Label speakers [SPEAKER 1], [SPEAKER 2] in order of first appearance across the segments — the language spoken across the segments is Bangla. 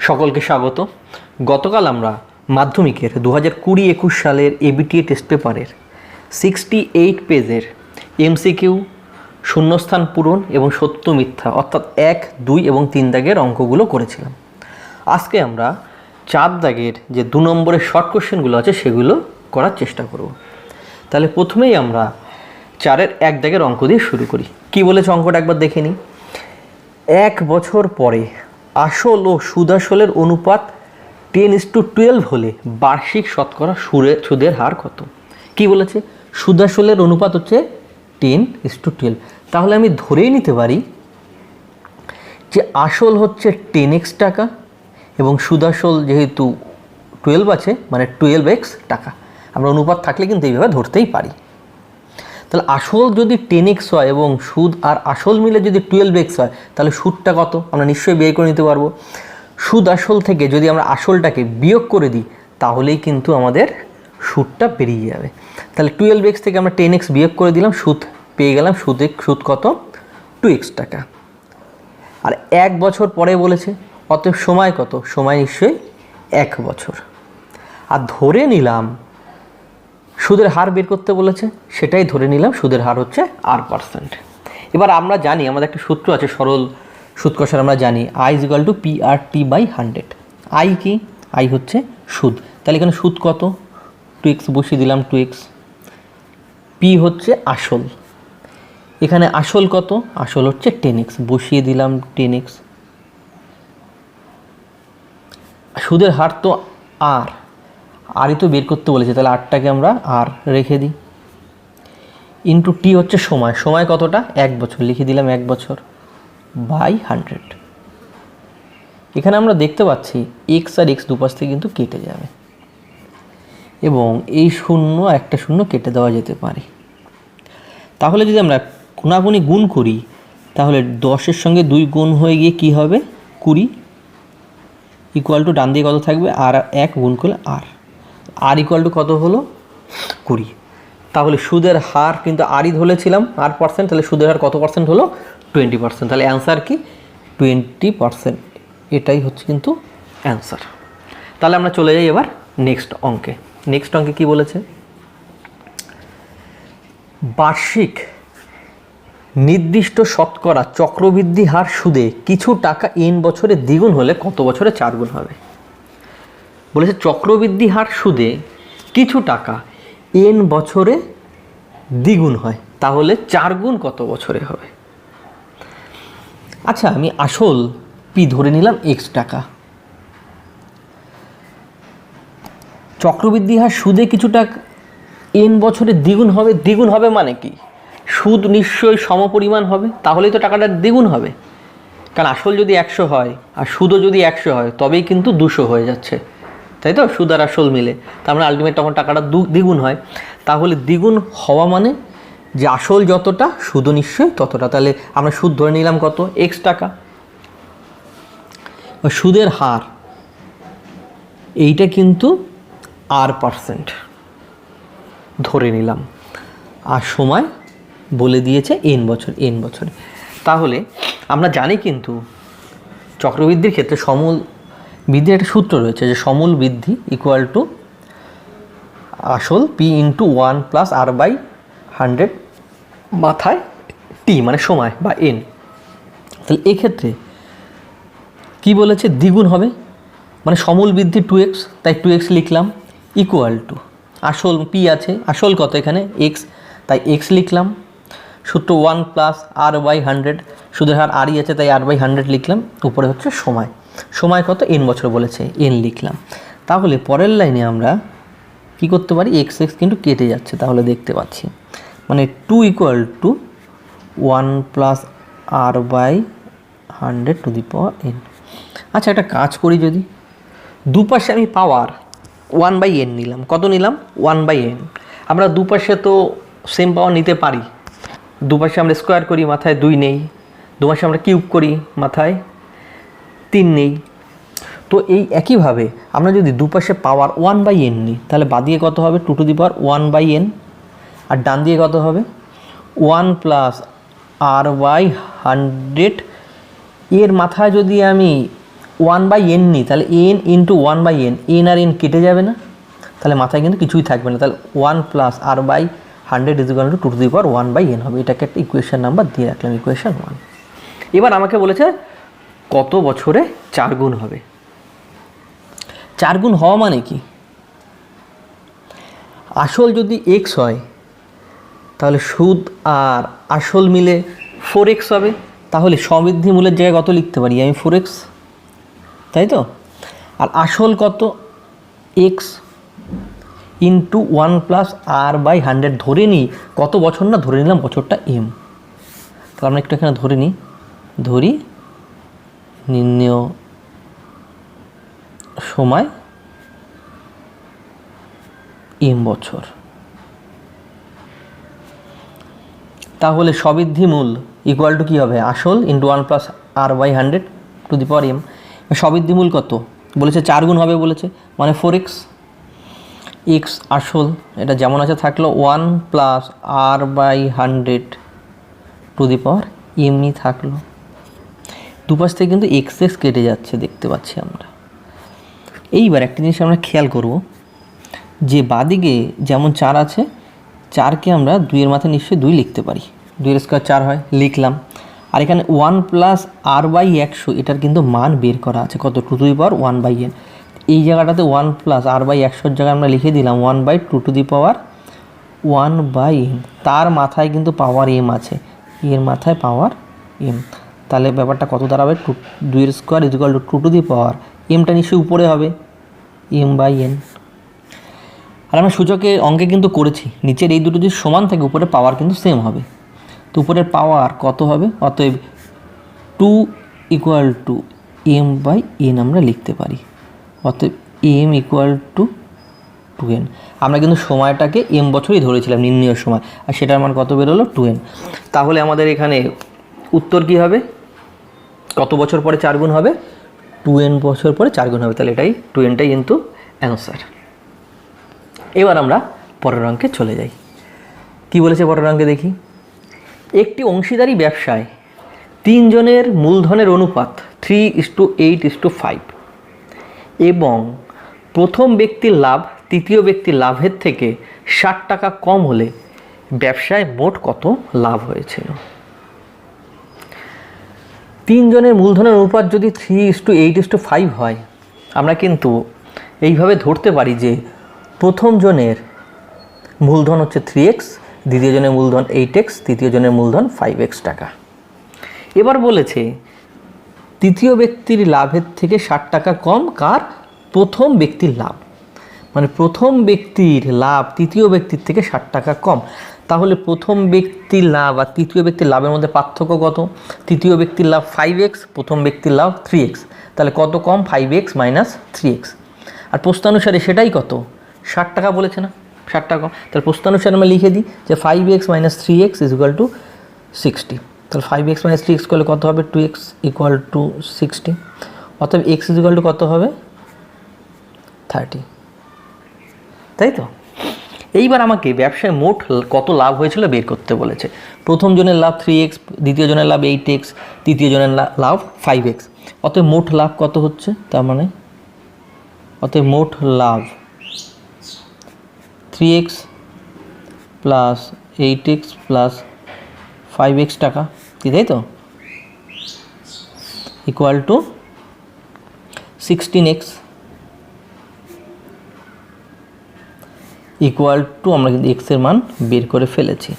[SPEAKER 1] সকলকে স্বাগত। গতকাল আমরা মাধ্যমিকের 2020-21 সালের এবিটিএ টেস্ট পেপারের 68 পেজের এমসিকিউ, শূন্যস্থান পূরণ এবং সত্য মিথ্যা অর্থাৎ 1, 2 এবং 3 দাগের অঙ্কগুলো করেছিলাম। আজকে আমরা 4 দাগের যে 2 নম্বরের শর্ট কোশ্চেনগুলো আছে সেগুলো করার চেষ্টা করব। তাহলে প্রথমেই আমরা 4-এর 1 দাগের অঙ্ক দিয়ে শুরু করি। কি বলেছে অঙ্কটা একবার দেখে নিই। 1 বছর পরে আসল ও সুদাসলের অনুপাত 10:12 হলে বার্ষিক শতকরা সুদের হার কত? কি বলেছে? সুদাসলের অনুপাত হচ্ছে 10:12। তাহলে আমি ধরেই নিতে পারি যে আসল হচ্ছে 10x টাকা এবং সুদাসল যেহেতু 12 আছে মানে 12x টাকা। আমরা অনুপাত থাকলে কিন্তু এইভাবে ধরতেই পারি। তাহলে আসল যদি 10x হয় এবং সুদ আর আসল মিলে যদি 12x হয় তাহলে সুদটা কত আমরা নিশ্চয়ই বের করে নিতে পারবো। সুদ আসল থেকে যদি আমরা আসলটাকে বিয়োগ করে দিই তাহলেই কিন্তু আমাদের সুদটা বেরিয়ে যাবে। তাহলে 12x থেকে আমরা 10x বিয়োগ করে দিলাম, সুদ পেয়ে গেলাম। সুদ কত? 2x টাকা। আর 1 বছর পরে বলেছে, অতএব সময় কত? সময় নিশ্চয়ই 1 বছর। আর ধরে নিলাম সুদের হার বের করতে বলেছে, সেটাই ধরে নিলাম সুদের হার হচ্ছে R%। এবার আমরা জানি আমাদের একটা সূত্র আছে, সরল সুদ কষার আমরা জানি I = PRT/100। আই কি? আই হচ্ছে সুদ। তাহলে এখানে সুদ কত? 2x বসিয়ে দিলাম, 2x। পি হচ্ছে আসল, এখানে আসল কত? আসল হচ্ছে 10x, বসিয়ে দিলাম 10x। সুদের হার তো আরই তো বের করতে বলেছে, তাহলে আরটাকে আমরা আর রেখে দিই। ইন্টু টি হচ্ছে সময়, সময় কতটা? 1 বছর, লিখে দিলাম 1 বছর বাই 100। এখানে আমরা দেখতে পাচ্ছি এক্স আর এক্স দুপাশ থেকে কিন্তু কেটে যাবে এবং এই শূন্য একটা শূন্য কেটে দেওয়া যেতে পারে। তাহলে যদি আমরা কোনাকুনি গুণ করি তাহলে 10-এর সঙ্গে 2 গুণ হয়ে গিয়ে কি হবে? 20 ইকুয়াল টু ডান দিকে কত থাকবে? আর 1 গুণ করলে আর ইকুয়াল টু কত হলো? 20। তাহলে সুদের হার কিন্তু আরই ধরেছিলাম R%, তাহলে সুদের হার কত পার্সেন্ট হলো? 20%। তাহলে অ্যান্সার কি? 20%। এটাই হচ্ছে কিন্তু অ্যান্সার। তাহলে আমরা চলে যাই এবার নেক্সট অঙ্কে। নেক্সট অঙ্কে কি বলেছে? বার্ষিক নির্দিষ্ট শতকরা চক্রবৃদ্ধি হার সুদে কিছু টাকা n বছরে দ্বিগুণ হলে কত বছরে 4 গুণ হবে? বলেছে চক্রবৃদ্ধি হার সুদে কিছু টাকা n বছরে দ্বিগুণ হয়, তাহলে 4 গুণ কত বছরে হবে? আচ্ছা, আমি আসল পি ধরে নিলাম x টাকা। চক্রবৃদ্ধি হার সুদে কিছু টাকা n বছরে দ্বিগুণ হবে। দ্বিগুণ হবে মানে কি? সুদ নিশ্চয়ই সমপরিমাণ হবে, তাহলেই তো টাকাটা দ্বিগুণ হবে। কারণ আসল যদি 100 হয় আর সুদও যদি 100 হয় তবেই কিন্তু 200 হয়ে যাচ্ছে, তাই তো? সুদ আর আসল মিলে তার মানে আলটিমেট তখন টাকাটা দ্বিগুণ হয়। তাহলে দ্বিগুণ হওয়া মানে যে আসল যতটা সুদও নিশ্চয়ই ততটা। তাহলে আমরা সুদ ধরে নিলাম কত? x টাকা। সুদের হার এইটা কিন্তু R% ধরে নিলাম, আর সময় বলে দিয়েছে n বছর, n বছরে। তাহলে আমরা জানি কিন্তু চক্রবৃদ্ধির ক্ষেত্রে সমূল বৃদ্ধির একটা সূত্র রয়েছে যে সমূল বৃদ্ধি ইকুয়াল টু আসল P × 1 + R/100 মাথায় T মানে সময় বা n। তাহলে এক্ষেত্রে কি বলেছে? দ্বিগুণ হবে মানে সমূল বৃদ্ধি 2x, তাই 2x লিখলাম ইকুয়াল টু আসল P আছে, আসল কত এখানে? x, তাই x লিখলাম। সূত্র 1 + R/100, সুদের হার আরই আছে তাই R/100 লিখলাম। উপরে হচ্ছে সময়, সময় কত? n বছর বলেছে, n লিখলাম। তাহলে পরের লাইনে আমরা কি করতে পারি? x কিন্তু কেটে যাচ্ছে, তাহলে দেখতে পাচ্ছি মানে 2 = 1 + R/100⁴ n। আচ্ছা, একটা কাজ করি, যদি দুপাশে আমি পাওয়ার 1/n নিলাম। কত নিলাম? 1/n। আমরা দুপাশে তো সেম পাওয়ার নিতে পারি। দুপাশে আমরা স্কোয়ার করি, মাথায় 2 নেই। দুপাশে আমরা কিউব করি, মাথায় 3 নেই। তো এই একইভাবে আমরা যদি দুপাশে পাওয়ার 1/n নিই তাহলে বাদিকে কত হবে? 2⁴1/n। আর ডান দিকে কত হবে? 1 + R/100। এর মাথায় যদি আমি 1/n নিই তাহলে n ইন্টু 1/n, n আর n কেটে যাবে না, তাহলে মাথায় কিন্তু কিছুই থাকবে না, তাহলে 1 plus r/100 is equal to 2^1/n হবে। এটাকে একটা ইকুয়েশন নাম্বার দিয়ে রাখলাম, ইকুয়েশন 1। এবার আমাকে বলেছে কত বছরে 4 গুণ হবে। 4 গুণ হওয়া মানে কি, আসল যদি x হয় তাহলে সুদ আর আসল মিলে 4x হবে, তাহলে সমৃদ্ধি মূলের জায়গায় কত লিখতে পারি আমি 4x, তাই তো। আর আসল কত x ইন্টু 1 প্লাস r/100 ধরে নিই কত বছর, না ধরে নিলাম বছরটা m, তাহলে আমরা একটু এখানে ধরে নিই, ধরি নির্ণেয় সময় m বছর। তাহলে সবৃদ্ধি মূল ইকুয়াল টু কী হবে, আসল into 1 plus r/100 to the power m। সবৃদ্ধি মূল কত বলেছে, 4 গুণ হবে বলেছে, মানে 4x। x আসল এটা যেমন আছে থাকলো 1 plus r/100 to the power m থাকলো। দুপাশ থেকে কিন্তু x কেটে যাচ্ছে দেখতে পাচ্ছি আমরা। এইবার একটা জিনিস আমরা খেয়াল করব, যে বাদিকে যেমন 4 আছে, 4কে আমরা 2-এর মাথায় নিশ্চয়ই 2 লিখতে পারি, 2 এর স্কোয়ার 4 হয়, লিখলাম। আর এখানে 1 প্লাস r/100 এটার কিন্তু মান বের করা আছে কত, 2^1/n। এই জায়গাটাতে 1 প্লাস r/100 জায়গায় আমরা লিখে দিলাম 1/2^1/n, তার মাথায় কিন্তু পাওয়ার m আছে, এর মাথায় পাওয়ার m, তাহলে ব্যাপারটা কত দাঁড়াবে, 2 এর স্কোয়ার ইজ ইকুয়াল টু 2^, mটা নিশ্চয়ই উপরে হবে m/n। আর আমরা সূচকের অঙ্কে কিন্তু করেছি, নিচের এই দুটো যদি সমান থাকে উপরে পাওয়ার কিন্তু সেম হবে, তো উপরের পাওয়ার কত হবে, অতএব 2 ইকুয়াল টু m/n আমরা লিখতে পারি, অতএব m ইকুয়াল টু 2n। আমরা কিন্তু সময়টাকে m বছরই ধরেছিলাম নির্ণয় সময়, আর সেটার মান কত বেরোলো 2n। তাহলে আমাদের এখানে উত্তর কি হবে, কত বছর পরে 4 গুণ হবে, 2n বছর পরে 4 গুণ হবে, তাহলে এটাই 2nটাই কিন্তু অ্যান্সার। এবার আমরা পরের অঙ্কে চলে যাই। কি বলেছে পরের অঙ্কে দেখি, একটি অংশীদারি ব্যবসায় 3 জনের মূলধনের অনুপাত 3:8:5 এবং প্রথম ব্যক্তির লাভ তৃতীয় ব্যক্তির লাভের থেকে 60 টাকা কম হলে ব্যবসায় মোট কত লাভ হয়েছিল। 3 জনের মূলধনের অনুপাত যদি 3:8:5 হয়, আমরা কিন্তু এইভাবে ধরতে পারি যে প্রথম জনের মূলধন হচ্ছে 3x, দ্বিতীয় জনের মূলধন 8x, তৃতীয় জনের মূলধন 5x টাকা। এবার বলেছে তৃতীয় ব্যক্তির লাভের থেকে 60 টাকা কম, কার, প্রথম ব্যক্তির লাভ, মানে প্রথম ব্যক্তির লাভ তৃতীয় ব্যক্তির থেকে 60 টাকা কম। তাহলে প্রথম ব্যক্তির লাভ আর তৃতীয় ব্যক্তির লাভের মধ্যে পার্থক্য কত, তৃতীয় ব্যক্তির লাভ 5x, প্রথম ব্যক্তির লাভ 3x, তাহলে কত কম, 5x মাইনাস 3x। আর প্রস্তানুসারে সেটাই কত, 60 টাকা বলেছে না, 60 টাকা কম, তাহলে প্রস্তানুসারে আমরা লিখে দিই যে 5x minus 3x is equal to 60, তাহলে 5x মাইনাস 3x করলে কত হবে, 2x ইকুয়াল টু 60, অতএব x ইজ ইকুয়াল টু কত হবে 30, তাই তো। এইবার আমাকে ব্যবসায় মোট কত লাভ হয়েছিল বের করতে বলেছে। প্রথম জনের লাভ 3x, দ্বিতীয় জনের লাভ 8x, তৃতীয় জনের লাভ 5x, অতএব মোট লাভ কত হচ্ছে, তার মানে অতএব মোট লাভ 3x plus 8x plus 5x টাকা, তাই তো, equal to 16x equal to, আমরা কিন্তু x এর মান বের করে ফেলেছি,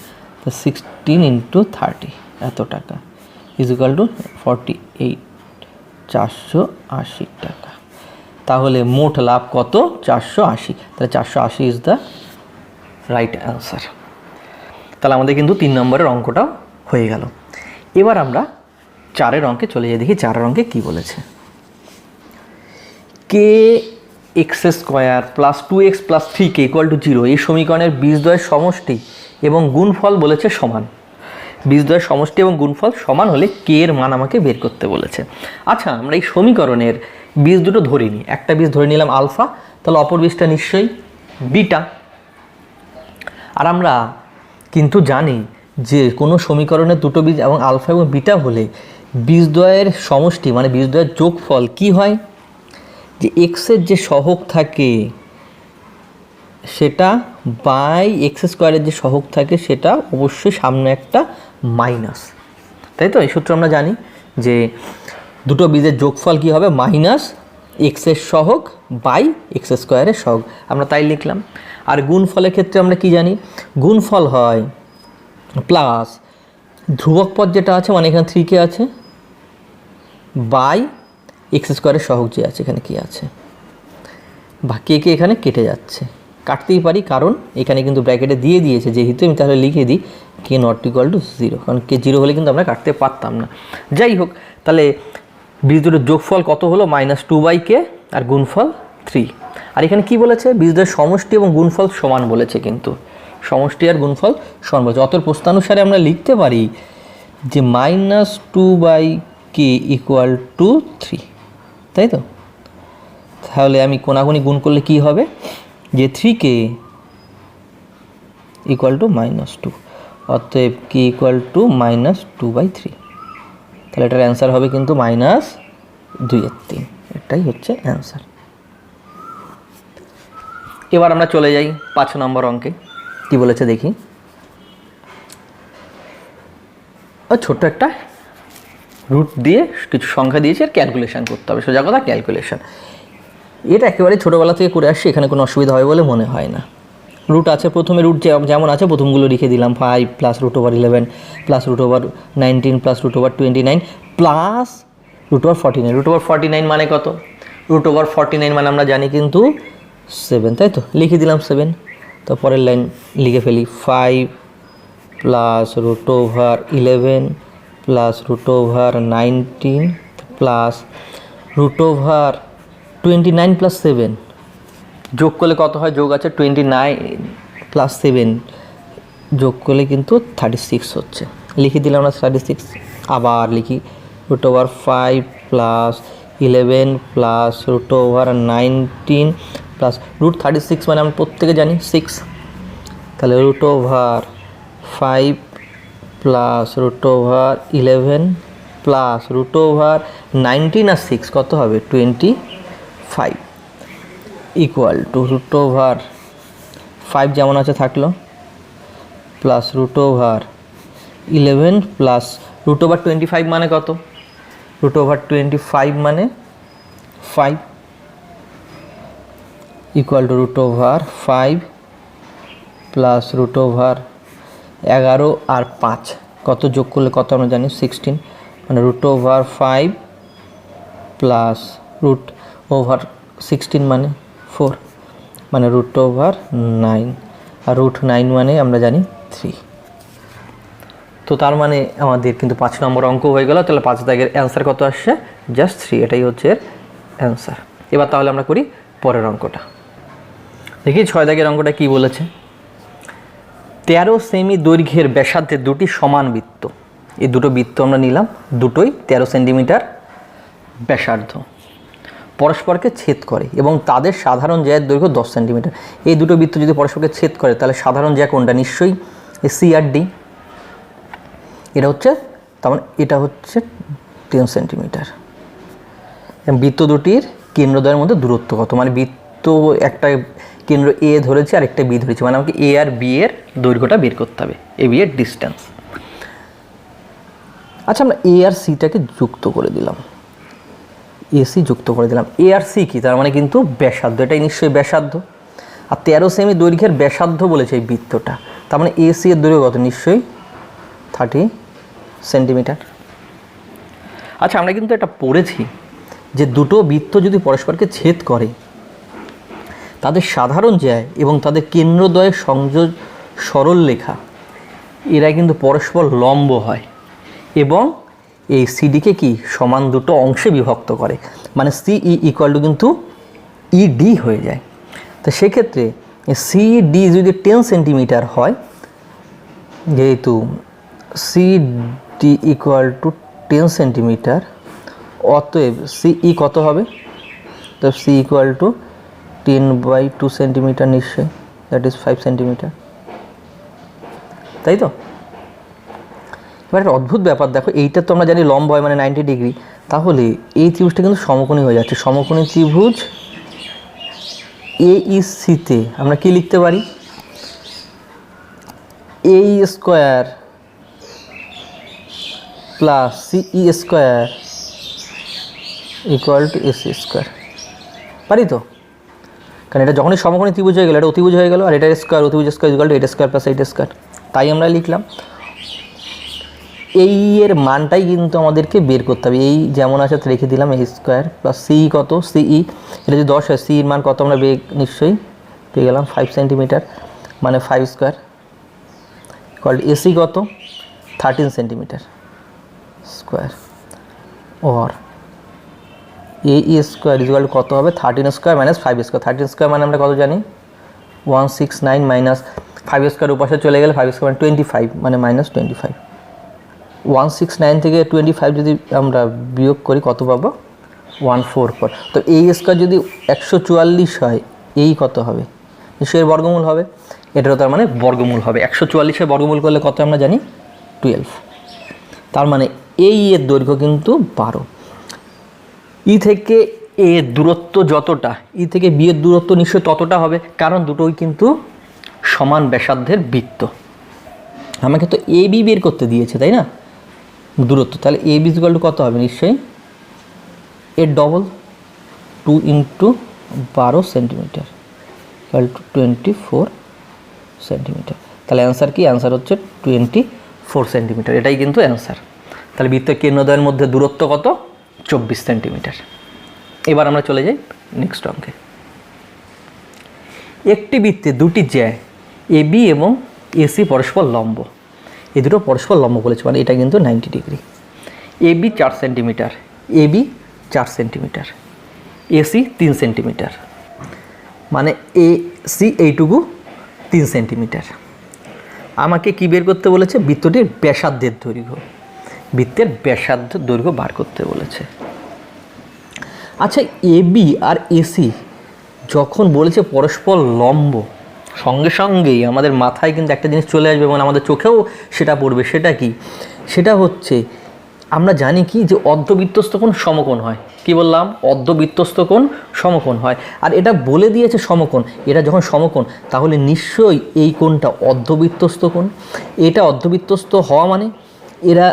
[SPEAKER 1] তো 16 ইন্টু 30 এত টাকা ইজ ইকুয়াল টু 48, 480 টাকা। তাহলে মোট লাভ কত, 480, তাহলে 480 ইজ দ্য রাইট অ্যান্সার। তাহলে আমাদের কিন্তু 3 নম্বরের অঙ্কটাও হয়ে গেল। এবার আমরা 4-এর অঙ্কে চলে যাই, দেখি 4-এর অঙ্কে কী বলেছে। K x square plus 2x plus 3k equal to 0 এই সমীকরণের বীজদ্বয়ের সমষ্টি এবং গুণফল বলেছে সমান। বীজদ্বয়ের সমষ্টি এবং গুণফল সমান হলে কে এর মান আমাকে বের করতে বলেছে। আচ্ছা, আমরা এই সমীকরণের বীজ দুটো ধরে নিই, একটা বীজ ধরে নিলাম আলফা, তাহলে অপর বীজটা নিশ্চয়ই বিটা। আর আমরা কিন্তু জানি যে কোনো সমীকরণের দুটো বীজ এবং আলফা এবং বিটা হলে বীজদ্বয়ের সমষ্টি মানে বীজদ্বয়ের যোগফল কি হয়, যে এক্সের যে সহগ থাকে সেটা বাই এক্স স্কোয়ারের যে সহগ থাকে সেটা অবশ্যই সামনে একটা মাইনাস, তাই তো? এই সূত্র আমরা জানি যে দুটো বীজের যোগফল কি হবে, মাইনাস এক্সের সহগ বাই এক্স স্কোয়ারের সহগ, আমরা তাই লিখলাম। আর গুণফলের ক্ষেত্রে আমরা কি জানি, গুণফল হয় প্লাস ধ্রুবক পদ যেটা আছে মানে এখানে 3k আছে বাই এক্স স্কোয়ারের সহগ যে আছে এখানে কি আছে, বা কে এখানে কেটে যাচ্ছে, কাটতেই পারি কারণ এখানে কিন্তু ব্র্যাকেটে দিয়ে দিয়েছে, যেহেতু আমি তাহলে লিখে দিই কে নট ইকুয়াল টু 0, কারণ কে 0 হলে কিন্তু আমরা কাটতে পারতাম না। যাই হোক, তাহলে বীজ দুটোর যোগফল কত হলো, -2/k আর গুণফল 3। আর এখানে কি বলেছে, বীজ দুটোর সমষ্টি এবং গুণফল সমান বলেছে, কিন্তু সমষ্টি আর গুণফল সমান বলেছে। অতএব প্রস্থানুসারে আমরা লিখতে পারি যে -2/k ইকুয়াল টু 3, তাই তো? তাহলে আমি কোনাকুনি গুণ করলে কি হবে, যে 3k ইকুয়াল টু -2, অতএব k ইকুয়াল টু -2/3, তাহলে এটার অ্যান্সার হবে কিন্তু -2/3, এটাই হচ্ছে অ্যান্সার। এবার আমরা চলে যাই 5 নম্বর অঙ্কে, কি বলেছে দেখি। ছোট্ট একটা রুট দিয়ে কিছু সংখ্যা দিয়েছে আর ক্যালকুলেশন করতে হবে, সোজা কথা ক্যালকুলেশন। এটা একেবারে ছোটোবেলা থেকে করে আসছে, এখানে কোনো অসুবিধা হয় বলে মনে হয় না। রুট আছে, প্রথমে রুট যেমন আছে প্রথমগুলো লিখে দিলাম, 5 প্লাস √11 প্লাস √19 প্লাস √29 প্লাস √49। √49 মানে কত, √49 মানে আমরা জানি কিন্তু 7, তাই তো? লিখে দিলাম 7। তো পরের লাইন লিখে ফেলি, 5 প্লাস √11 প্লাস √19 প্লাস √29 প্লাস 7 যোগ করলে কত হয়, যোগ আছে 29 প্লাস 7 যোগ করলে কিন্তু 36 হচ্ছে, লিখে দিলাম আমরা 36। আবার লিখি √5 প্লাস 11 প্লাস √19 প্লাস √36 মানে আমরা প্রত্যেকে জানি 6, তাহলে √5 প্লাস √11 প্লাস √19 আর 6 কত হবে 25 ইকুয়াল টু √5 যেমন আছে থাকলো প্লাস √11 প্লাস √25 মানে কত, √25 মানে 5 ইকুয়াল টু √5 প্লাস √11 আর 5 কত যোগ করলে কত আমরা জানি 16, মানে √5 প্লাস √16 মানে 4, মানে √9, আর √9 মানে আমরা জানি 3। তো তার মানে আমাদের কিন্তু 5 নম্বর অঙ্ক হয়ে গেল। তাহলে 5 দাগের অ্যান্সার কত আসছে, জাস্ট 3, এটাই হচ্ছে এর অ্যান্সার। এবার তাহলে আমরা করি পরের অঙ্কটা, দেখি 6 দাগের অঙ্কটা কি বলেছে। 13 সেমি দৈর্ঘ্যের ব্যাসার্ধের দুটি সমান বৃত্ত, এই দুটো বৃত্ত আমরা নিলাম, দুটোই 13 সেন্টিমিটার ব্যাসার্ধ, পরস্পরকে ছেদ করে এবং তাদের সাধারণ জ্যায়ের দৈর্ঘ্য 10 সেন্টিমিটার। এই দুটো বৃত্ত যদি পরস্পরকে ছেদ করে তাহলে সাধারণ জ্যা কোনটা, নিশ্চয়ই সি আর ডি। এটা হচ্ছে, তার মানে এটা হচ্ছে 10 সেন্টিমিটার। বৃত্ত দুটির কেন্দ্রদ্বয়ের মধ্যে দূরত্ব কত, মানে বৃত্ত একটা কেন্দ্র এ ধরেছে আর একটা বি ধরেছে, মানে আমাকে এ আর বি এর দৈর্ঘ্যটা বের করতে হবে, এ বি এর ডিস্টেন্স। আচ্ছা, আমরা এ আর সিটাকে যুক্ত করে দিলাম, এসি যুক্ত করে দিলাম। এ আর সি কি, তার মানে কিন্তু ব্যাসার্ধ, এটাই নিশ্চয়ই ব্যাসার্ধ। আর 13 সেমি দৈর্ঘ্যের ব্যাসার্ধ বলেছে এই বৃত্তটা, তার মানে এসি এর দৈর্ঘ্য কত, নিশ্চয়ই 30 সেন্টিমিটার। আচ্ছা, আমরা কিন্তু এটা পড়েছি যে দুটো বৃত্ত যদি পরস্পরকে ছেদ করে তাদের সাধারণ জ্যায় এবং তাদের কেন্দ্রদ্বয়ের সংযোগ সরল রেখা এরা কিন্তু পরস্পর লম্ব হয় এবং এই সিডিকে কি সমান দুটো অংশে বিভক্ত করে, মানে সিই ইকুয়াল টু কিন্তু ইডি হয়ে যায়। তো সেক্ষেত্রে সিডি যদি 10 সেন্টিমিটার হয়, যেহেতু সিডি ইকুয়াল টু 10 সেন্টিমিটার, অতএব সিই কত হবে, তো সি ইকুয়াল টু 10/2 সেন্টিমিটার নিশ্চয়ই, দ্যাট ইজ 5 সেন্টিমিটার, তাই তো? এবার একটা অদ্ভুত ব্যাপার দেখো, এইটা তো আমরা জানি লম্ব হয় মানে 90 ডিগ্রি, তাহলে এই ত্রিভুজটা কিন্তু সমকোণী হয়ে যাচ্ছে। সমকোণী ত্রিভুজ AEC-তে আমরা কি লিখতে পারি? AE square plus CE square equal to AC square, পারি তো? কারণ এটা যখনই সমকোণী ত্রিভুজ হয়ে গেল, এটা অতিভুজ হয়ে গেল, আর এটা স্কোয়ার, অতিভুজ স্কোয়ার ইকুয়াল টু এটা স্কোয়ার প্লাস এইটা স্কোয়ার, তাই আমরা লিখলাম। এই এর মানটাই কিন্তু আমাদেরকে বের করতে হবে। এই যেমন আছে রেখে দিলাম, এই স্কোয়ার প্লাস CE কত, CE এটা যদি 10 হয়, CEর মান কত আমরা নিশ্চয়ই পেয়ে গেলাম 5 সেন্টিমিটার, মানে 5 স্কোয়ার ইকুয়াল টু AC কত 13 centimetre square, or AE square equal to কত হবে 13 স্কোয়ার মাইনাস 5 স্কোয়ার। 13 স্কোয়ার মানে আমরা কত জানি 169 মাইনাস 5 স্কোয়ার উপাশে চলে গেলে 5 স্কোয়ার মানে 25 মানে মাইনাস 25। 169 থেকে 25 যদি আমরা বিয়োগ করি কত পাবো 144। তো এই স্কোয়ার যদি 144 হয়, এই কত হবে? নিশ্চয়ই এর বর্গমূল হবে, এটারও তার মানে বর্গমূল হবে। 144-এর বর্গমূল করলে কত আমরা জানি 12। তার মানে এই এর দৈর্ঘ্য কিন্তু 12। ই থেকে এ দূরত্ব যতটা, ই থেকে বি এর দূরত্ব নিশ্চয়ই ততটা হবে, কারণ দুটোই কিন্তু সমান ব্যাসার্ধের বৃত্ত। আমাকে তো AB বের করতে দিয়েছে, তাই না, দূরত্ব। তাহলে AB ইকুয়াল টু কত হবে? নিশ্চয়ই এর double, 2 × 12 centimetre equal to 24 centimetre. তাহলে অ্যান্সার কি? অ্যান্সার হচ্ছে 24 সেন্টিমিটার, এটাই কিন্তু অ্যান্সার। তাহলে বৃত্তের কেন্দ্রদ্বয়ের মধ্যে দূরত্ব কত? 24 সেন্টিমিটার। এবার আমরা চলে যাই নেক্সট অঙ্কে। একটি বৃত্তে দুটি জ্যা AB এবং AC পরস্পর লম্ব, এই দুটো পরস্পর লম্ব বলেছে, মানে এটা কিন্তু 90 degree. AB 4 centimetre, AB 4 centimetre, AC 3 centimetre, মানে AC এইটুকু 3 সেন্টিমিটার। আমাকে কি বের করতে বলেছে? বৃত্তটির ব্যাসার্ধের দৈর্ঘ্য, বৃত্তের ব্যাসার্ধ দৈর্ঘ্য বার করতে বলেছে। আচ্ছা, AB আর AC যখন বলেছে পরস্পর লম্ব, সঙ্গে সঙ্গেই আমাদের মাথায় কিন্তু একটা জিনিস চলে আসবে এবং আমাদের চোখেও সেটা পড়বে। সেটা কি? সেটা হচ্ছে আমরা জানি কি যে অর্ধবৃত্তস্থ কোণ সমকোণ হয়। কি বললাম? অর্ধবৃত্তস্থ কোণ সমকোণ হয়। আর এটা বলে দিয়েছে সমকোণ, এটা যখন সমকোণ তাহলে নিশ্চয়ই এই কোণটা অর্ধবৃত্তস্থ কোণ। এটা অর্ধবৃত্তস্থ হওয়া মানে এরা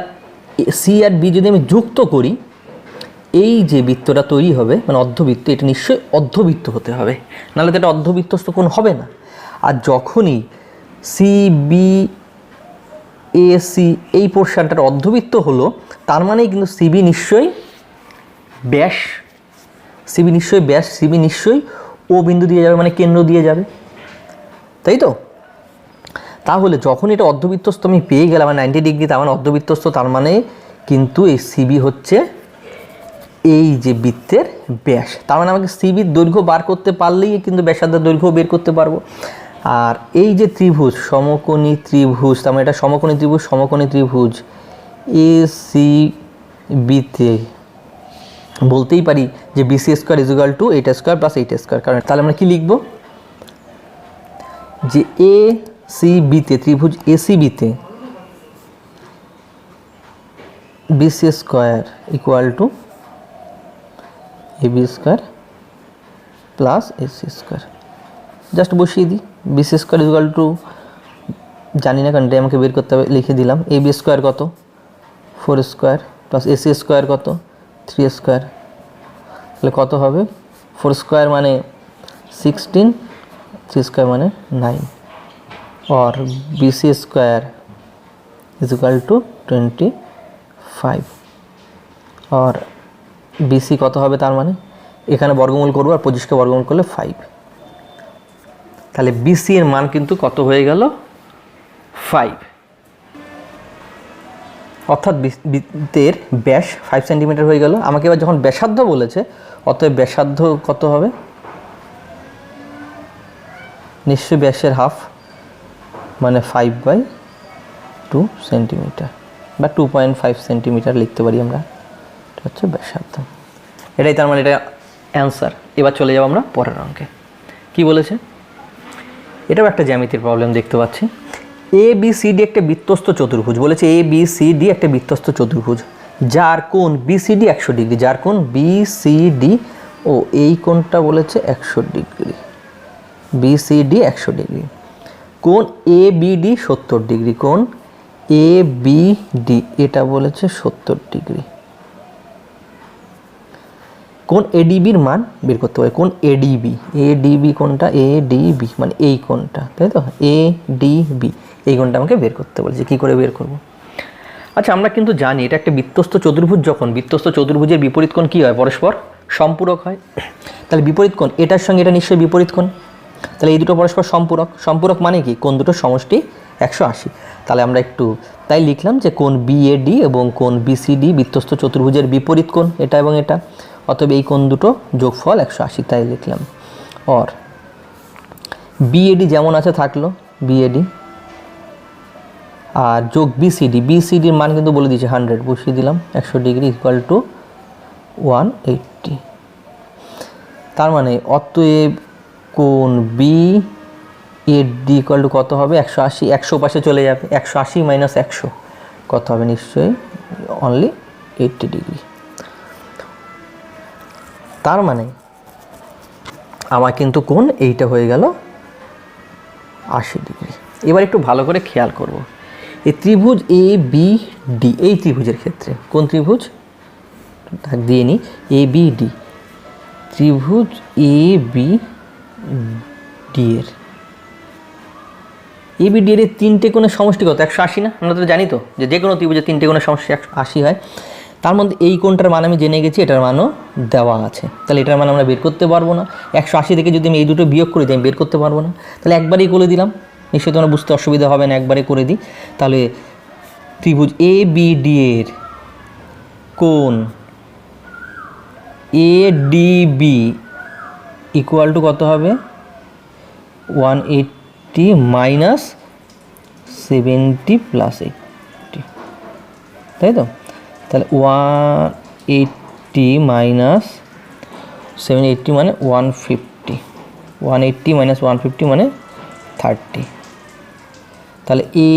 [SPEAKER 1] C আর B যদি আমি যুক্ত করি, এই যে বৃত্তটা তৈরি হবে মানে অর্ধবৃত্ত, এটা নিশ্চয়ই অর্ধবৃত্ত হতে হবে, নাহলে তো এটা অর্ধবৃত্তস্থ কোণ হবে না। আর যখনই CBAC এই পোর্শনটার অর্ধবৃত্ত হলো, তার মানেই কিন্তু CB নিশ্চয়ই ব্যাস, CB নিশ্চয়ই ও বিন্দু দিয়ে যাবে, মানে কেন্দ্র দিয়ে যাবে, তাই তো? তাহলে যখন এটা অর্ধবৃত্তস্থ আমি পেয়ে গেলাম 90 ডিগ্রি, তার মানে অর্ধবৃত্তস্থ, তার মানে কিন্তু এই CB হচ্ছে এই যে বৃত্তের ব্যাস। তার মানে আমাকে CBর দৈর্ঘ্য বার করতে পারলেই কিন্তু ব্যাসার্ধের দৈর্ঘ্য বের করতে পারবো। আর এই যে ত্রিভুজ, সমকোণী ত্রিভুজ, তার মানে এটা সমকোণী ত্রিভুজ ACBতে বলতেই পারি যে BC square is equal to 8 square plus 8 square. কারণ তাহলে আমরা কি লিখব? যে ACBতে, ত্রিভুজ ACBতে BC square equal to AB square plus AC square. Just বসিয়ে দিই, BC square is equal to, জানি না কারণ এটা আমাকে বের করতে হবে, লিখে দিলাম। AB স্কোয়ার কত? 4 স্কোয়ার প্লাস AC স্কোয়ার কত? 3 স্কোয়ার। তাহলে কত হবে? 4 স্কোয়ার মানে 16, 3 স্কোয়ার মানে 9, और BC square is equal to 25, और BC কত হবে? তার মানে এখানে বর্গমূল করবো আর 25কে বর্গমূল করলে 5। তাহলে BC এর মান কিন্তু কত হয়ে গেল? 5। অর্থাৎ বৃত্তের ব্যাস 5 সেন্টিমিটার হয়ে গেল। আমাকে এবার যখন ব্যাসার্ধ বলেছে, অতএব ব্যাসার্ধ কত হবে? নিশ্চয়ই ব্যাসের হাফ, মানে 5/2 সেন্টিমিটার বা 2.5 সেন্টিমিটার লিখতে পারি আমরা। এটা হচ্ছে ব্যাসার্ধ, এটাই তার মানে এটা অ্যান্সার। এবার চলে যাব আমরা পরের অঙ্কে। কি বলেছে? এটাও একটা জ্যামিতির প্রবলেম দেখতে পাচ্ছি। এ বি সি ডি একটা বৃত্তস্থ চতুর্ভুজ, বলেছে এ বি সি ডি একটা বৃত্তস্থ চতুর্ভুজ যার কোণ বি সি ডি 100 ডিগ্রি, যার কোণ বি সি ডি ও এই কোণটা বলেছে 100 degree, B C D 100 degree, কোণ এ বি ডি 70 ডিগ্রি, কোণ এ বি ডি এটা বলেছে 70 ডিগ্রি। কোণ এডিবির মান বের করতে হবে, কোণ এডিবি, এডিবি কোণটা এডিবি মানে এই কোণটা, তাই তো, এডিবি এই কোণটা আমাকে বের করতে বলেছে। কী করে বের করব? আচ্ছা, আমরা কিন্তু জানি এটা একটা বৃত্তস্থ চতুর্ভুজ, যখন বৃত্তস্থ চতুর্ভুজের বিপরীত কোণ কী হয়, পরস্পর সম্পূরক হয়। তাহলে বিপরীত কোণ এটার সঙ্গে এটা নিশ্চয়ই বিপরীত কোণ, তাহলে এই দুটো পরস্পর সম্পূরক। সম্পূরক মানে কি, কোণ দুটো সমষ্টি 180। তাহলে আমরা একটু তাই লিখলাম যে কোণ বিএডি এবং কোণ বিসিডি বৃত্তস্থ চতুর্ভুজের বিপরীত কোণ এটা এবং এটা, অতএব এই কোণ দুটো যোগফল 180, তাই লিখলাম। অর বিএডি যেমন আছে থাকলো বিএডি, আর যোগ বিসিডি, বিসিডির মান কিন্তু বলে দিয়েছে 100, বসিয়ে দিলাম 100 ডিগ্রি ইকুয়াল টু 180। তার মানে অতএব কোণ বি এর ডি ইকুয়াল টু কত হবে, 180, 100 পাশে চলে যাবে, 180 মাইনাস 100 কত হবে, নিশ্চয়ই অনলি 80 ডিগ্রি। তার মানে আমার কিন্তু কোণ এইটা হয়ে গেল 80 ডিগ্রি। এবার একটু ভালো করে খেয়াল করব, এই ত্রিভুজ এ বি ডি, এই ত্রিভুজের ক্ষেত্রে কোন ত্রিভুজ দিয়ে নিই, এ বি ডি, ত্রিভুজ এ বি ডি এর এবিডি এর তিনটে কোণের সমষ্টি কত, 180 না? আমরা তো জানি তো যে কোনো ত্রিভুজের তিনটে কোণের সমষ্টি 180 হয়। তার মধ্যে এই কোণটার মান আমি জেনে গেছি, এটার মানও দেওয়া আছে, তাহলে এটার মান আমরা বের করতে পারবো না। 180 থেকে যদি আমি এই দুটো বিয়োগ করি আমি বের করতে পারবো না, তাহলে একবারই করে দিলাম, নিশ্চয়ই তোমরা বুঝতে অসুবিধা হবে না, একবারে করে দিই। তাহলে ত্রিভুজ এ বি ডি এর কোণ A D B equal to কত হবে, 180 মাইনাস 70 প্লাস 80, তাই তো? তাহলে 180 মাইনাস 780 মানে 150, 180 মাইনাস 150 মানে 30। তাহলে A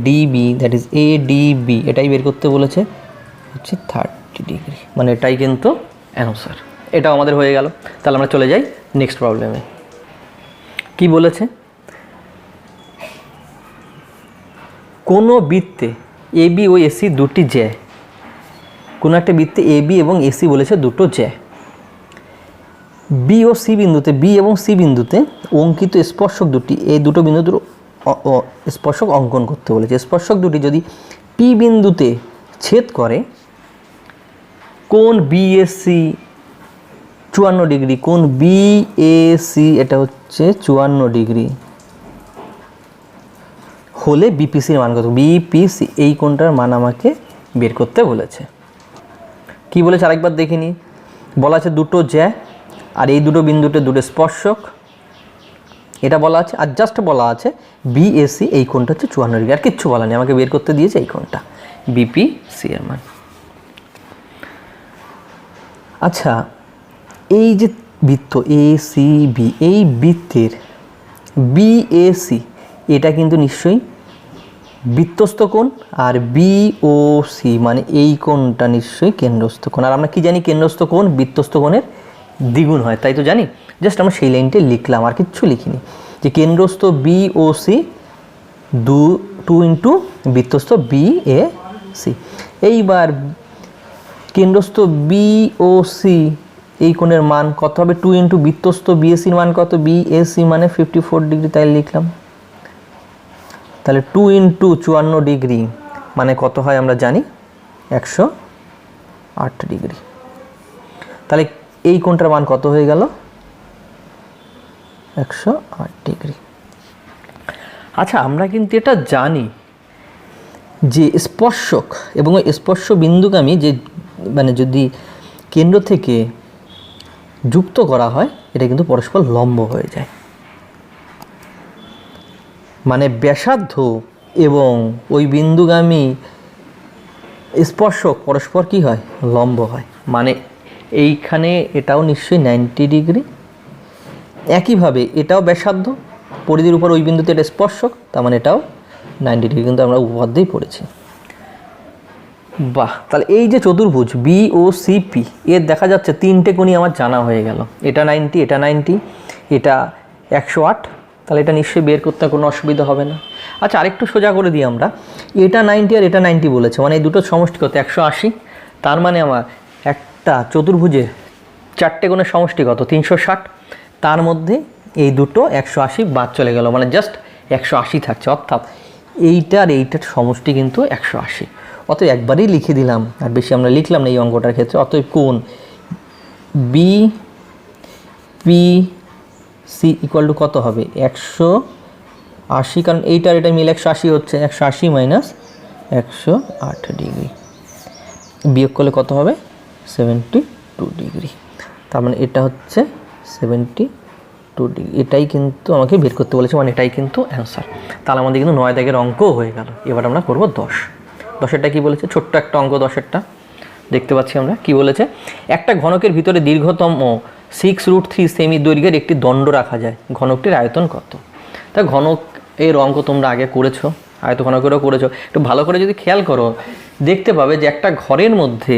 [SPEAKER 1] DB, that is A DB, এটাই বের করতে বলেছে হচ্ছে 30 ডিগ্রি, মানে এটাই কিন্তু অ্যান্সার। এটাও আমাদের হয়ে গেল। তাহলে আমরা চলে যাই নেক্সট প্রবলেমে। কি বলেছে, কোনো বৃত্তে এ বি ও এসি দুটি জ্যা, কোনো একটা বৃত্তে এ বি এবং এসি বলেছে দুটো জ্যা, বি ও সি বিন্দুতে, বি এবং সি বিন্দুতে অঙ্কিত স্পর্শক দুটি, এই দুটো বিন্দুর স্পর্শক অঙ্কন করতে বলেছে। স্পর্শক দুটি যদি পি বিন্দুতে ছেদ করে, কোণ বিএসি 54 ডিগ্রি, কোণ বিএসি এটা হচ্ছে 54 ডিগ্রি হলে বিপিসির মান কত, বিপিসি এই কোণটার মান আমাকে বের করতে বলেছে। কি বলেছে আরেকবার দেখে নিই, বলা আছে দুটো জ্যা আর এই দুটো বিন্দুতে দুটো স্পর্শক, এটা বলা আছে। আর জাস্ট বলা আছে বিএসি এই কোণটা হচ্ছে 54 ডিগ্রি, আর কিচ্ছু বলা নেই, আমাকে বের করতে দিয়েছে এই কোণটা বিপিসি এর মান। আচ্ছা, এই যে বৃত্ত এ সি বি, এই বৃত্তের বিএসি এটা কিন্তু নিশ্চয়ই বৃত্তস্থ কোণ, আর বিওসি মানে এই কোণটা নিশ্চয়ই কেন্দ্রস্থ কোণ। আর আমরা কি জানি, কেন্দ্রস্থ কোণ বৃত্তস্থ কোণের দ্বিগুণ হয়, তাই তো জানি। জাস্ট আমরা সেই লাইনটা লিখলাম, আর কিচ্ছু লিখিনি, যে কেন্দ্রস্থ বিওসি 2 ইন্টু বৃত্তস্থ বিএসি। এইবার কেন্দ্রস্থ বিওসি এই কোণের মান কত হবে, 2 ইন্টু বৃত্তস্থ বিএসির মান কত, বিএসি মানে 54 ডিগ্রি, তাই লিখলাম। তাহলে 2 ইন্টু 54 ডিগ্রি মানে কত হয় আমরা জানি, 108 ডিগ্রি। তাহলে এই কোণটার মান কত হয়ে গেল, 108 ডিগ্রি। আচ্ছা, আমরা কিন্তু এটা জানি যে স্পর্শক এবং ওই স্পর্শ বিন্দুগামী যে মানে যদি কেন্দ্র থেকে যুক্ত করা হয়, এটা কিন্তু পরস্পর লম্ব হয়ে যায়, মানে ব্যাসার্ধ এবং ওই বিন্দুগামী স্পর্শক পরস্পর কি হয়, লম্ব হয়। মানে এইখানে এটাও নিশ্চয়ই 90 ডিগ্রি, একইভাবে এটাও ব্যাসার্ধ, পরিধির উপর ওই বিন্দুতে এটা স্পর্শক, তার মানে এটাও 90 ডিগ্রি কিন্তু আমরা উপপাদ্যেই পড়েছি। বাহ, তাহলে এই যে চতুর্ভুজ BOCP এর দেখা যাচ্ছে তিনটে কোণই আমার জানা হয়ে গেল। এটা 90, এটা 90, এটা 108। তাহলে এটা নিশ্চয়ই বের করতে কোনো অসুবিধা হবে না। আচ্ছা, আরেকটু সোজা করে দিই আমরা, এটা 90 আর এটা 90 বলেছে, মানে এই দুটো সমষ্টি কত? 180। তার মানে আমার একটা চতুর্ভুজের চারটে কোণের সমষ্টি কত? 360। তার মধ্যে এই দুটো 180 বাদ চলে গেল, মানে জাস্ট 180 থাকছে, অর্থাৎ এইটার এইটার সমষ্টি কিন্তু 180। অতএব একবারই লিখে দিলাম, আর বেশি আমরা লিখলাম না এই অঙ্কটার ক্ষেত্রে। অতএব কোণ BPC ইকুয়াল টু কত হবে? 180, কারণ এইটার এটা মিলে 180 হচ্ছে, 180 মাইনাস 108 ডিগ্রি বিয়োগ করলে কত হবে? 72 ডিগ্রি। তার মানে এটা হচ্ছে 72 ডিগ্রি। এটাই কিন্তু আমাকে বের করতে বলেছে, মানে এটাই কিন্তু অ্যান্সার। তাহলে আমাদের কিন্তু 9 দাগের অঙ্কও হয়ে গেল। এবার আমরা করব 10-এরটা কী বলেছে? ছোট্ট একটা অঙ্ক 10-এরটা দেখতে পাচ্ছি আমরা। কি বলেছে? একটা ঘনকের ভিতরে দীর্ঘতম 6√3 সেমি দৈর্ঘ্যের একটি দণ্ড রাখা যায়, ঘনকটির আয়তন কত? তা ঘনক এর অঙ্ক তোমরা আগে করেছো, আয়ত ঘনকেরও করেছো। একটু ভালো করে যদি খেয়াল করো দেখতে পাবে যে একটা ঘরের মধ্যে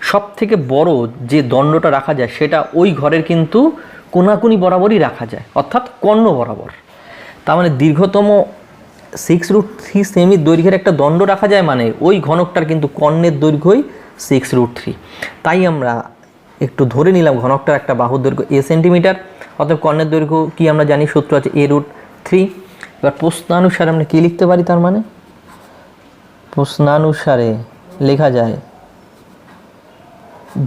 [SPEAKER 1] সব থেকে বড় যে দণ্ডটা রাখা যায় সেটা ওই ঘরের কিন্তু কোনাকুনি বরাবরই রাখা যায়, অর্থাৎ কর্ণ বরাবর। তার মানে দীর্ঘতম 6√3 সেমি দৈর্ঘ্যের একটা দণ্ড রাখা যায়, মানে ওই ঘনকটার কিন্তু কর্ণের দৈর্ঘ্যই 6√3। তাই আমরা একটু ধরে নিলাম ঘনকটার একটা বাহুর দৈর্ঘ্য a সেন্টিমিটার, অর্থাৎ কর্ণের দৈর্ঘ্য কি আমরা জানি, সূত্র আছে a√3। এবার প্রশ্নানুসারে আমরা কী লিখতে পারি? তার মানে প্রশ্নানুসারে লেখা যায়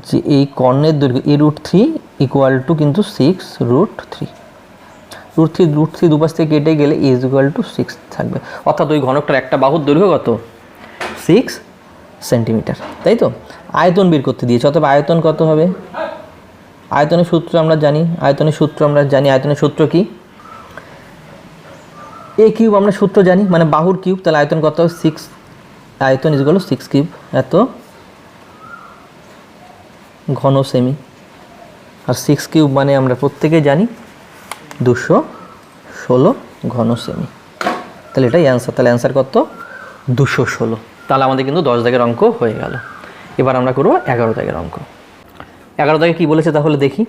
[SPEAKER 1] যে এই কর্ণের দৈর্ঘ্য a√3 ইকুয়াল টু কিন্তু 6√3। √3 দুপাশ থেকে কেটে গেলে a ইকুয়াল টু 6 থাকবে, অর্থাৎ ওই ঘনকটার একটা বাহুর দৈর্ঘ্য কত? 6 সেন্টিমিটার, তাই তো? আয়তন বের করতে দিয়েছে, অথবা আয়তন কত হবে? আয়তনের সূত্র আমরা জানি, আয়তনের সূত্র কি? a কিউব আমরা সূত্র জানি, মানে বাহুর কিউব। তাহলে আয়তন কত হবে? 6, আয়তন ইকুয়াল টু 6 কিউব, এত ঘন সেমি। আর 6 কিউব মানে আমরা প্রত্যেকেই জানি 216 ঘন সেমি। তাহলে এটাই অ্যান্সার। তাহলে অ্যান্সার কত? 216। তাহলে আমাদের কিন্তু 10 দাগের অঙ্ক হয়ে গেল। এবার আমরা করব 11 দাগের অঙ্ক। 11 দাগে কী বলেছে তাহলে দেখি।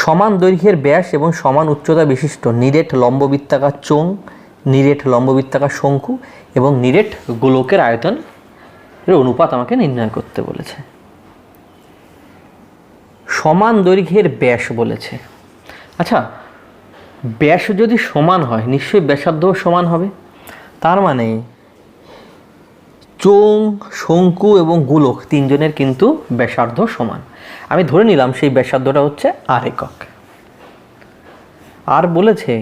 [SPEAKER 1] সমান দৈর্ঘ্যের ব্যাস এবং সমান উচ্চতা বিশিষ্ট নিরেট লম্ববৃত্তাকার চোঙ, নিরেট লম্ববৃত্তাকার শঙ্কু এবং নিরেট গোলকের আয়তন এর অনুপাত আমাকে নির্ণয় করতে বলেছে। সমান দৈর্ঘ্যের ব্যাস বলেছে। আচ্ছা, ব্যাস যদি সমান হয় নিশ্চয়ই ব্যাসার্ধও সমান হবে। তার মানে চোঙ, শঙ্কু এবং গোলক তিনজনের কিন্তু ব্যাসার্ধ সমান। আমি ধরে নিলাম সেই ব্যাসার্ধটা হচ্ছে r একক। আর বলেছে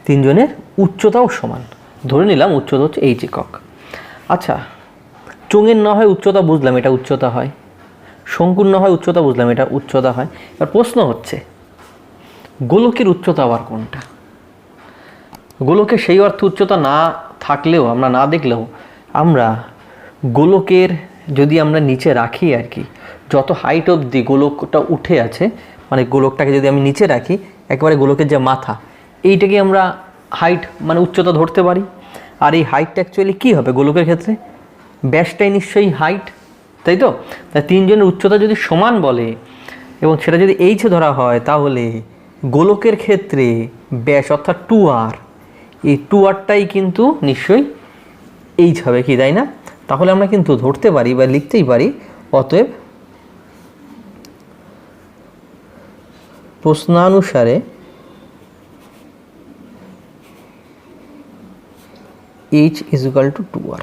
[SPEAKER 1] তিনজনের উচ্চতাও সমান, ধরে নিলাম উচ্চতা হচ্ছে h একক। আচ্ছা, চোঙের না হয় উচ্চতা বুঝলাম, এটা উচ্চতা হয়। শঙ্কুর না হয় উচ্চতা বুঝলাম, এটা উচ্চতা হয়। এবার প্রশ্ন হচ্ছে গোলকের উচ্চতা আবার কোনটা? গোলকের সেই অর্থে উচ্চতা না থাকলেও, আমরা না দেখলেও, আমরা গোলকের যদি আমরা নিচে রাখি আর কি, যত হাইট অবধি গোলকটা উঠে আছে, মানে গোলকটাকে যদি আমি নিচে রাখি, একেবারে গোলকের যে মাথা এইটাকে আমরা হাইট মানে উচ্চতা ধরতে পারি। আর এই হাইটটা অ্যাকচুয়ালি কী হবে গোলকের ক্ষেত্রে? ব্যাসটাই নিশ্চয়ই হাইট, তাই তো? তাই তিনজনের উচ্চতা যদি সমান বলে এবং সেটা যদি h ধরা হয়, তাহলে গোলকের ক্ষেত্রে ব্যাস অর্থাৎ 2r, এই 2rটাই কিন্তু নিশ্চয়ই h হবে, কি তাই না? তাহলে আমরা কিন্তু ধরতে পারি বা লিখতেই পারি, অতএব প্রশ্নানুসারে h is equal to 2r।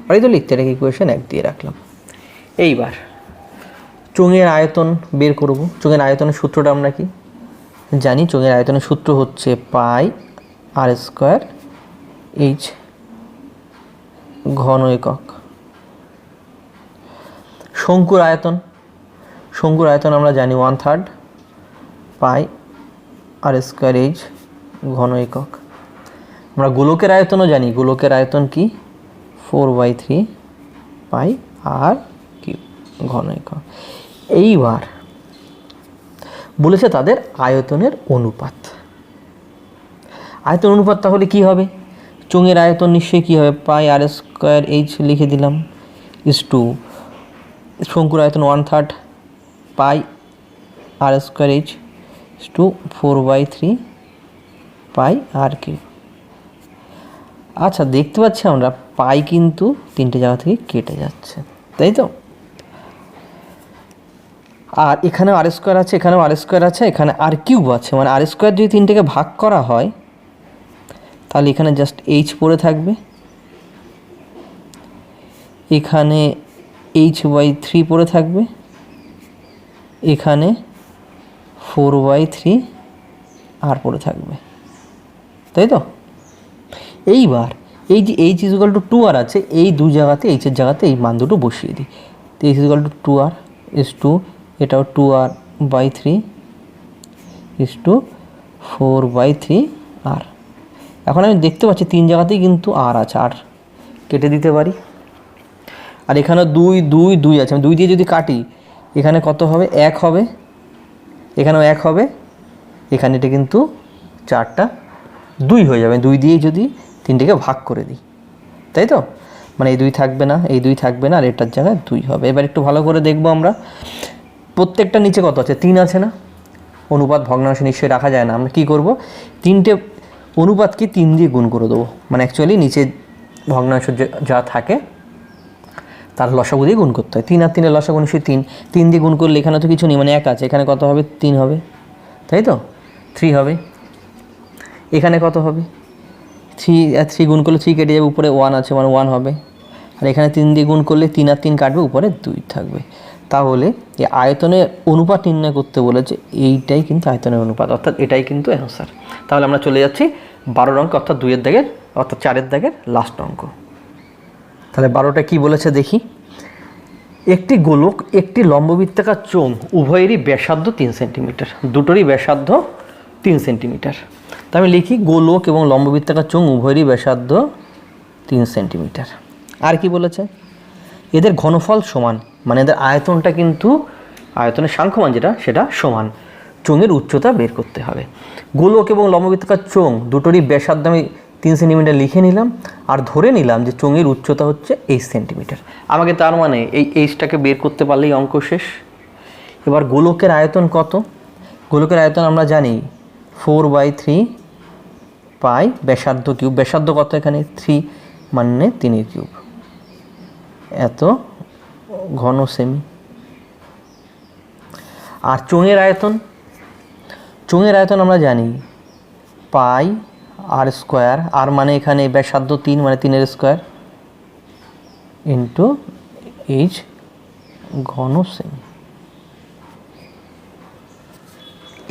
[SPEAKER 1] আর এই তো লিখতে রেখে ইকুয়েশন 1 দিয়ে রাখলাম। এইবার চোঙের আয়তন বের করব। চোঙের আয়তনের সূত্রটা আমরা কি জানি? চোঙের আয়তনের সূত্র হচ্ছে পাই r² h ঘন একক। শঙ্কুর আয়তন আমরা জানি 1/3 পাই r² h ঘন একক। আমরা গোলকের আয়তনও জানি, গোলকের আয়তন কি? 4/3 পাই r কিউব ঘন একক। এইবার বলেছে তাদের আয়তনের অনুপাত। আয়তন অনুপাত তাহলে কি হবে? চোঙের আয়তন নিশ্চয়ই কী হবে, পাই আর স্কোয়ার এইচ লিখে দিলাম ইস টু শঙ্কুর আয়তন 1/3 পাই আর square H is to 4/3 pi R cube. আচ্ছা, দেখতে পাচ্ছি আমরা পাই কিন্তু তিনটে জায়গা থেকে কেটে যাচ্ছে, তাই তো? আর এখানেও আর স্কোয়ার আছে, এখানেও আর স্কোয়ার আছে, এখানে আর কিউব আছে, মানে আর স্কোয়ার যদি তিনটেকে ভাগ করা হয় তাহলে এখানে জাস্ট এইচ পড়ে থাকবে, এখানে h/3 পড়ে থাকবে, এখানে 4/3 আর পড়ে থাকবে, তাই তো? এইবার এই যে h=2r আছে, এই দু জায়গাতে এইচের জায়গাতে এই মান দুটো বসিয়ে দিই। তো h=2r ইস টু এটাও 2r/3 ইস টু 4/3r। এখন আমি দেখতে পাচ্ছি তিন জায়গাতেই কিন্তু আর আছে, আর কেটে দিতে পারি। আর এখানে 2 আছে, আমি 2 দিয়ে যদি কাটি এখানে কত হবে, 1 হবে, এখানেও 1 হবে, এখানে এটা কিন্তু 4টা 2 হয়ে যাবে 2 দিয়ে যদি তিনটেকে ভাগ করে দিই, তাই তো? মানে এই 2 থাকবে না, এই 2 থাকবে না, আর এটার জায়গায় 2 হবে। এবার একটু ভালো করে দেখবো আমরা, প্রত্যেকটা নিচে কত আছে, 3 আছে না? অনুপাত ভগ্নাংশ নিশ্চয়ই রাখা যায় না, আমরা কী করবো, তিনটে অনুপাতকে 3 দিয়ে গুণ করে দেবো, মানে অ্যাকচুয়ালি নিচে ভগ্নাংশ যা থাকে তার লসাগু দিয়ে গুণ করতে হয়। 3 আর 3 এর লসাগু নিশ্চয়ই 3, 3 দিয়ে গুণ করলে এখানে তো কিছু নেই, মানে 1 আছে, এখানে কত হবে, 3 হবে, তাই তো? 3 হবে, এখানে কত হবে, 3 আর 3 গুণ করলে 3 কেটে যাবে, উপরে 1 আছে মানে 1 হবে, আর এখানে 3 দিয়ে গুণ করলে 3 আর 3 কাটবে, উপরে 2 থাকবে। তাহলে এই আয়তনের অনুপাত নির্ণয় করতে বলেছে, এইটাই কিন্তু আয়তনের অনুপাত, অর্থাৎ এটাই কিন্তু অ্যান্সার। তাহলে আমরা চলে যাচ্ছি 12 অঙ্ক, অর্থাৎ 2 এর দাগের অর্থাৎ 4 এর দাগের লাস্ট অঙ্ক। তাহলে 12টা কী বলেছে দেখি, একটি গোলক, একটি লম্ববৃত্তাকার চোঙ, উভয়েরই ব্যাসার্ধ 3 সেন্টিমিটার, দুটোরই ব্যাসার্ধ 3 সেন্টিমিটার। তা আমি লিখি গোলক এবং লম্ববৃত্তাকার চোঙ উভয়েরই ব্যাসার্ধ 3 সেন্টিমিটার। আর কি বলেছে, এদের ঘনফল সমান, মানে এদের আয়তনটা কিন্তু আয়তনের সাংখ্যমান যেটা সেটা সমান, চোঙের উচ্চতা বের করতে হবে। গোলক এবং লম্ববৃত্তাকার চোঙ দুটোরই ব্যাসার্ধ আমি 3 সেন্টিমিটার লিখে নিলাম, আর ধরে নিলাম যে চোঙের উচ্চতা হচ্ছে 8 সেন্টিমিটার। আমাকে তার মানে এই এইচটাকে বের করতে পারলেই অঙ্ক শেষ। এবার গোলকের আয়তন কত, গোলকের আয়তন আমরা জানি 4/3 পাই ব্যাসার্ধ কিউব, ব্যাসার্ধ কত এখানে 3 মানে 3 কিউব, এত ঘন সেমি। আর চোঙের আয়তন, চোঙের আয়তন আমরা জানি পাই আর স্কোয়ার, আর মানে এখানে ব্যাসার্ধ 3 মানে 3 স্কোয়ার ইন্টু এইচ ঘন সেমি।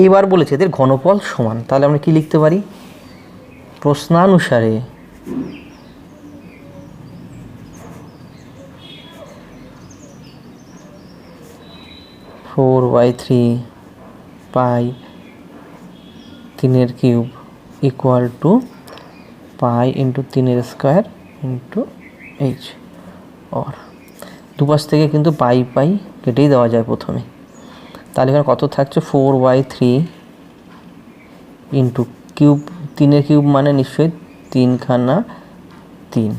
[SPEAKER 1] এবার বলেছে এদের ঘনফল সমান, তাহলে আমরা কি লিখতে পারি, প্রশ্নানুসারে four by three pi 3 cube equal to pi into 3 square into H. আর দুপাশ থেকে কিন্তু পাই পাই কেটেই দেওয়া যায় প্রথমে, তাহলে এখানে কত থাকছে 4/3 ইন্টু কিউব, 3 কিউব মানে নিশ্চয়ই 3খানা 3,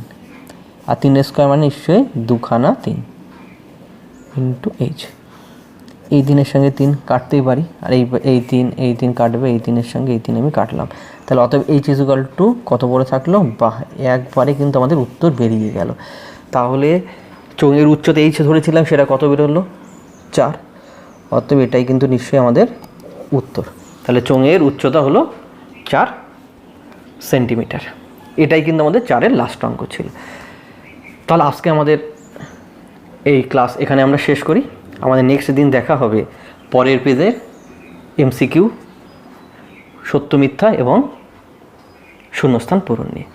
[SPEAKER 1] আর 3 স্কোয়ার মানে নিশ্চয়ই 2খানা 3 ইন্টু এইচ। এই 3-এর সঙ্গে 3 কাটতেই পারি, আর এই 3 কাটবে, এই 3-এর সঙ্গে এই 3 আমি কাটলাম, তাহলে অতএব এইচ ইকুয়াল টু কত পড়ে থাকলো, বাহ, একবারে কিন্তু আমাদের উত্তর বেরিয়ে গেল। তাহলে চোঙের উচ্চতা এইচ ধরেছিলাম, সেটা কত বেরোলো 4, অতএব এটাই কিন্তু নিশ্চয়ই আমাদের উত্তর। তাহলে চোঙের উচ্চতা হলো 4 সেন্টিমিটার, এটাই কিন্তু আমাদের 4-এর লাস্ট অঙ্ক ছিল। তাহলে আজকে আমাদের এই ক্লাস এখানে আমরা শেষ করি, আমাদের নেক্সট দিন দেখা হবে পরের পেজের এমসিকিউ, সত্য মিথ্যা এবং শূন্যস্থান পূরণ নিয়ে।